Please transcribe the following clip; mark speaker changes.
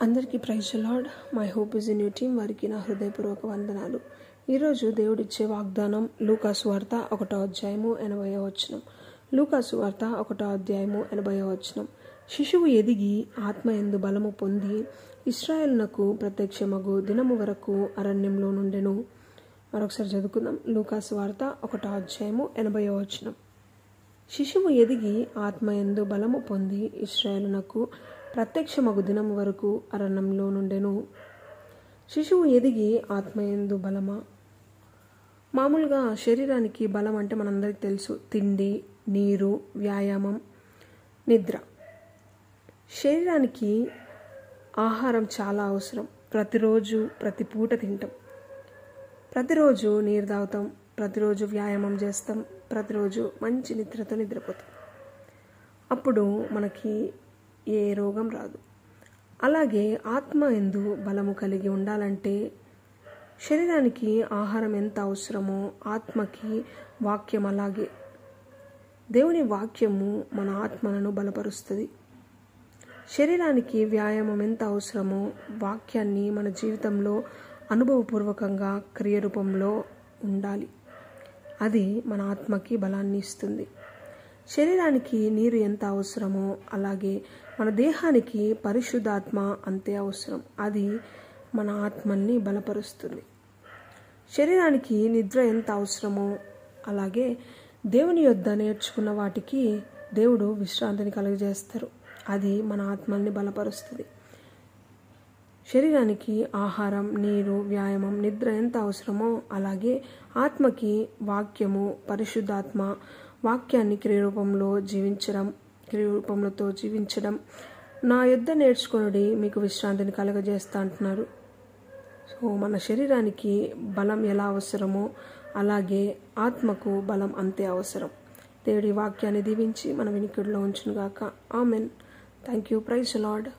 Speaker 1: అందరికీ praise the Lord. My hope is in you team వారికి నా హృదయపూర్వక వందనాలు. ఈరోజు దేవుడిచ్చే వాగ్దానం లూకా సువార్త 1వ అధ్యాయము 80వ వచనం. లూకా సువార్త 1వ అధ్యాయము 80వ వచనం. శిశువు ఎదిగి ఆత్మయందు బలము పొంది ఇశ్రాయేలునకు ప్రత్యక్షమగు దినము వరకు అరణ్యంలో నుండెను. మరొకసారి చదువుకుందాం. లూకా సువార్త 1వ అధ్యాయము 80వ వచనం. శిశువు ఎదిగి ఆత్మయందు బలము పొంది ఇశ్రాయేలునకు ప్రత్యక్షమగు దినము వరకు అరణ్యంలో నుండెను. శిశువు ఎదిగి ఆత్మయందు బలమా? మామూలుగా శరీరానికి బలం అంటే మనందరికీ తెలుసు, తిండి, నీరు, వ్యాయామం, నిద్ర. శరీరానికి ఆహారం చాలా అవసరం. ప్రతిరోజు ప్రతి పూట తింటాం, ప్రతిరోజు నీరు తాగుతాం, ప్రతిరోజు వ్యాయామం చేస్తాం, ప్రతిరోజు మంచి నిద్రతో నిద్రపోతాం. అప్పుడు మనకి ఏ రోగం రాదు. అలాగే ఆత్మ ఎందు బలము కలిగి ఉండాలంటే శరీరానికి ఆహారం ఎంత అవసరమో ఆత్మకి వాక్యం అలాగే. దేవుని వాక్యము మన ఆత్మలను బలపరుస్తుంది. శరీరానికి వ్యాయామం ఎంత అవసరమో వాక్యాన్ని మన జీవితంలో అనుభవపూర్వకంగా క్రియ రూపంలో ఉండాలి. అది మన ఆత్మకి బలాన్ని ఇస్తుంది. శరీరానికి నీరు ఎంత అవసరమో అలాగే మన దేహానికి పరిశుద్ధాత్మ అంతే అవసరం. అది మన ఆత్మల్ని బలపరుస్తుంది. శరీరానికి నిద్ర ఎంత అవసరమో అలాగే దేవుని యొద్ద నేర్చుకున్న వాటికి దేవుడు విశ్రాంతిని కలుగజేస్తారు. అది మన ఆత్మల్ని బలపరుస్తుంది. శరీరానికి ఆహారం, నీరు, వ్యాయామం, నిద్ర ఎంత అవసరమో అలాగే ఆత్మకి వాక్యము, పరిశుద్ధాత్మ, వాక్యాన్ని క్రియరూపంలో జీవించడం. నా యొద్ద నేర్చుకొనుడి మీకు విశ్రాంతిని కలుగజేస్తా అంటున్నారు. సో మన శరీరానికి బలం ఎలా అవసరమో అలాగే ఆత్మకు బలం అంతే అవసరం. దేవుడి వాక్యాన్ని దీవించి మన వినికిడిలో ఉంచునుగాక. Amen. Thank you. Praise the lord.